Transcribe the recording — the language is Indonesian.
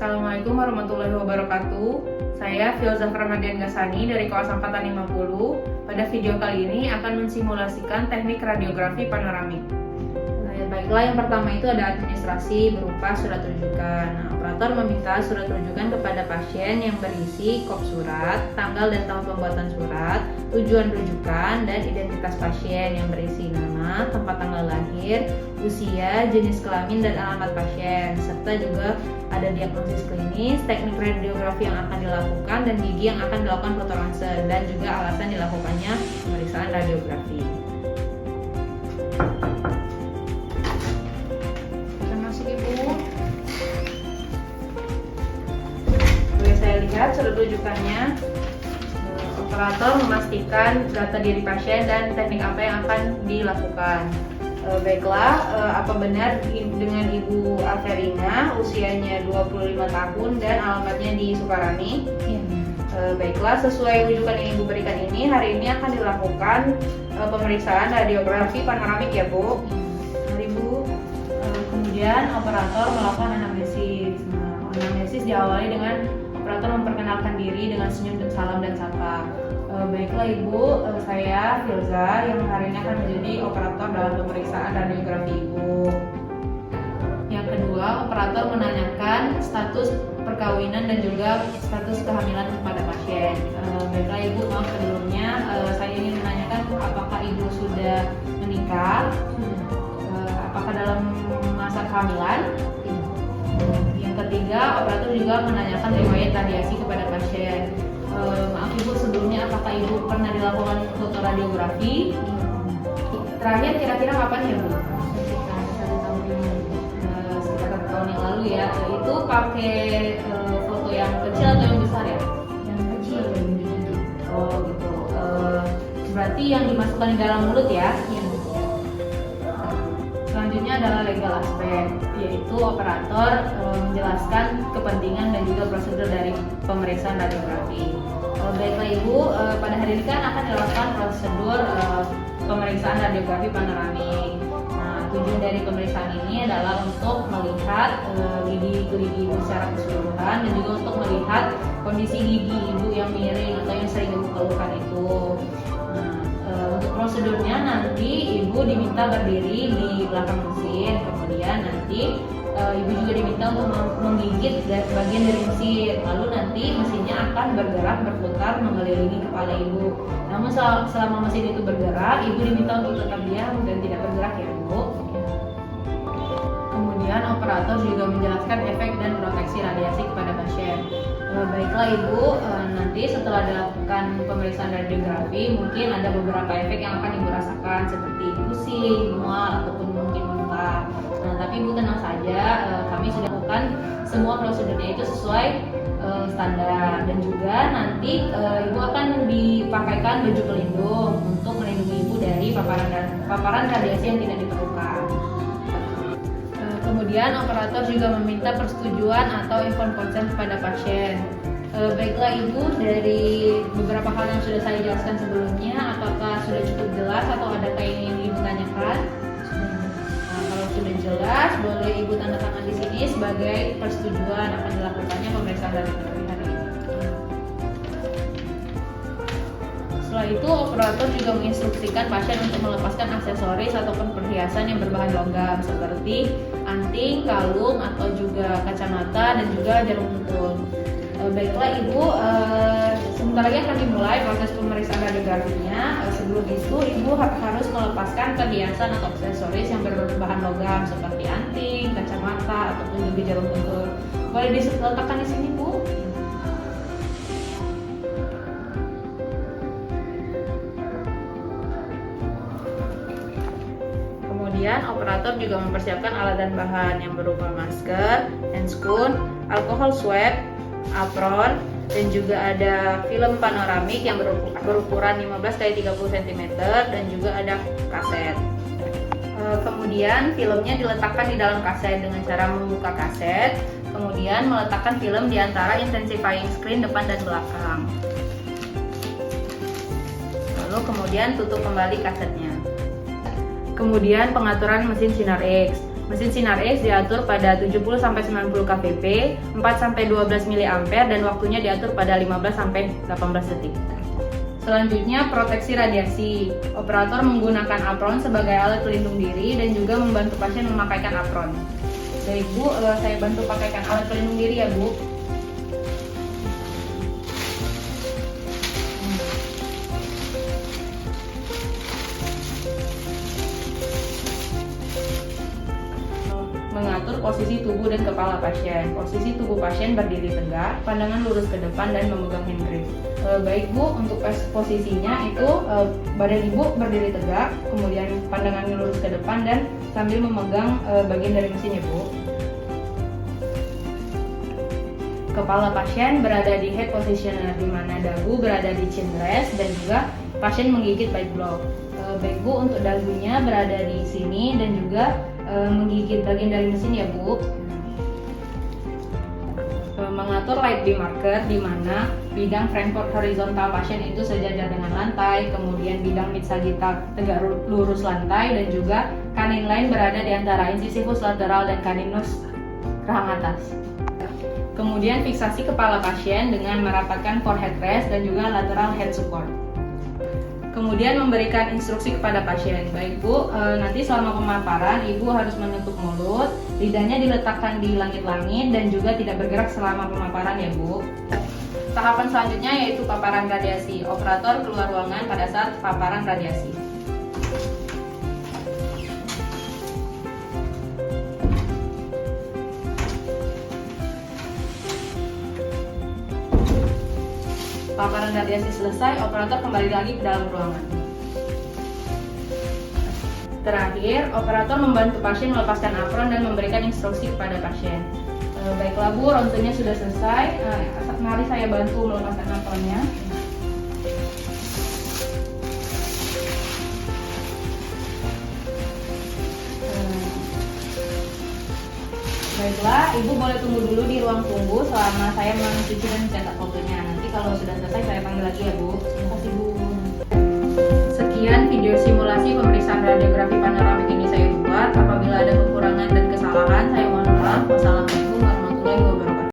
Assalamualaikum warahmatullahi wabarakatuh. Saya Filzah Ramadian Gasani dari Koas Angkatan 50. Pada video kali ini akan mensimulasikan teknik radiografi panoramik. Baiklah, yang pertama itu ada administrasi berupa surat rujukan. Operator meminta surat rujukan kepada pasien yang berisi kop surat, tanggal dan tahun pembuatan surat, tujuan rujukan, dan identitas pasien yang berisi nama, tempat tanggal lahir, usia, jenis kelamin, dan alamat pasien, serta juga ada diagnosis klinis, teknik radiografi yang akan dilakukan, dan gigi yang akan dilakukan foto ronsen, dan juga alasan dilakukannya pemeriksaan radiografi. Lihat surat rujukannya, operator memastikan data diri pasien dan teknik apa yang akan dilakukan. Baiklah, apa benar dengan Ibu Averina, usianya 25 tahun dan alamatnya di Sukarami? Iya. Baiklah, sesuai rujukan yang Ibu berikan ini, hari ini akan dilakukan pemeriksaan radiografi panoramik ya Bu. Mari Bu. Kemudian operator melakukan anamnesis. Anamnesis diawali dengan operator memperkenalkan diri dengan senyum, salam, dan sapa. Baiklah Ibu, saya Filza yang hari ini akan menjadi operator dalam pemeriksaan radiografi Ibu. Yang kedua, operator menanyakan status perkawinan dan juga status kehamilan kepada pasien. Baiklah Ibu, maaf sebelumnya saya ingin menanyakan apakah Ibu sudah menikah, apakah dalam masa kehamilan. Yang ketiga, operator juga menanyakan riwayat radiasi kepada pasien. Maaf Ibu, sebelumnya apakah Ibu pernah dilakukan foto radiografi? Terakhir kira-kira kapan ya Bu? Sekitar 1 tahun yang lalu ya. Itu pakai foto yang kecil atau yang besar ya? Yang kecil. Oh gitu. Berarti yang dimasukkan di dalam mulut ya? Selanjutnya adalah legal aspek, yaitu operator menjelaskan kepentingan dan juga prosedur dari pemeriksaan radiografi. Baiklah Ibu, pada hari ini kan akan dilakukan prosedur pemeriksaan radiografi panoramik. Nah, tujuan dari pemeriksaan ini adalah untuk melihat gigi-gigi Ibu secara keseluruhan dan juga untuk melihat kondisi gigi Ibu yang miring atau yang sering Ibu keluhkan itu. Untuk prosedurnya nanti Ibu diminta berdiri di belakang mesin, kemudian nanti Ibu juga diminta untuk menggigit bagian dari mesin, lalu nanti mesinnya akan bergerak berputar mengelilingi kepala Ibu. Namun selama mesin itu bergerak, Ibu diminta untuk tetap diam dan tidak bergerak ya Bu. Kemudian operator juga menjelaskan efek dan proteksi radiasi kepada pasien. Baiklah Ibu, nanti setelah dilakukan pemeriksaan radiografi mungkin ada beberapa efek yang akan Ibu rasakan seperti pusing, mual, ataupun mungkin muntah. Nah, tapi Ibu tenang saja, kami sudah lakukan semua prosedurnya itu sesuai standar, dan juga nanti Ibu akan dipakaikan baju pelindung untuk melindungi Ibu dari paparan radiasi yang tidak diperlukan. Kemudian operator juga meminta persetujuan atau informed consent kepada pasien. Baiklah Ibu, dari beberapa hal yang sudah saya jelaskan sebelumnya, apakah sudah cukup jelas atau adakah yang ingin Ibu tanyakan? Nah, kalau sudah jelas, boleh Ibu tanda tangan di sini sebagai persetujuan akan dilakukannya pemeriksaan radiografi hari ini. Setelah itu, operator juga menginstruksikan pasien untuk melepaskan aksesoris ataupun perhiasan yang berbahan logam seperti anting, kalung, atau juga kacamata dan juga jarum pentul. Baiklah Ibu, sebentar lagi akan dimulai proses pemeriksaan radiografinya. Sebelum itu Ibu harus melepaskan perhiasan atau aksesoris yang berbahan logam seperti anting, kacamata, ataupun juga jarum pentul. Boleh diletakkan di sini Bu. Kemudian operator juga mempersiapkan alat dan bahan yang berupa masker, handscoon, alkohol swab, apron, dan juga ada film panoramik yang berukuran 15 x 30 cm dan juga ada kaset. Kemudian filmnya diletakkan di dalam kaset dengan cara membuka kaset, kemudian meletakkan film di antara intensifying screen depan dan belakang. Lalu kemudian tutup kembali kasetnya. Kemudian pengaturan mesin sinar X. Mesin sinar X diatur pada 70-90 kVp, 4-12 mA dan waktunya diatur pada 15-18 detik. Selanjutnya, proteksi radiasi. Operator menggunakan apron sebagai alat pelindung diri dan juga membantu pasien memakaikan apron. Baik Bu, saya bantu pakaikan alat pelindung diri ya Bu. Mengatur posisi tubuh dan kepala pasien. Posisi tubuh pasien berdiri tegak, pandangan lurus ke depan dan memegang hand grip. Baik Bu, untuk posisinya itu badan Ibu berdiri tegak, kemudian pandangannya lurus ke depan dan sambil memegang bagian dari mesin ya Bu. Kepala pasien berada di head positioner, di mana dagu berada di chin rest dan juga pasien menggigit bite block. Baik Bu, untuk dagunya berada di sini dan juga menggigit bagian dari mesin ya Bu. Mengatur light beam marker, di mana bidang framework horizontal pasien itu sejajar dengan lantai, kemudian bidang mid sagittal tegak lurus lantai dan juga canine line berada di antara incisivus lateral dan caninus rahang atas. Kemudian fiksasi kepala pasien dengan merapatkan forehead rest dan juga lateral head support. Kemudian memberikan instruksi kepada pasien. Baik Bu, nanti selama pemaparan Ibu harus menutup mulut, lidahnya diletakkan di langit-langit dan juga tidak bergerak selama pemaparan ya Bu. Tahapan selanjutnya yaitu paparan radiasi. Operator keluar ruangan pada saat paparan radiasi. Paparan radiasi selesai, operator kembali lagi ke dalam ruangan. Terakhir, operator membantu pasien melepaskan apron dan memberikan instruksi kepada pasien. Baiklah Bu, ronsennya sudah selesai. Mari saya bantu melepaskan apronnya. Baiklah, Ibu boleh tunggu dulu di ruang tunggu selama saya mencuci dan mencetak fotonya. Nanti kalau sudah selesai saya panggil lagi ya Bu. Terima kasih Bu. Sekian video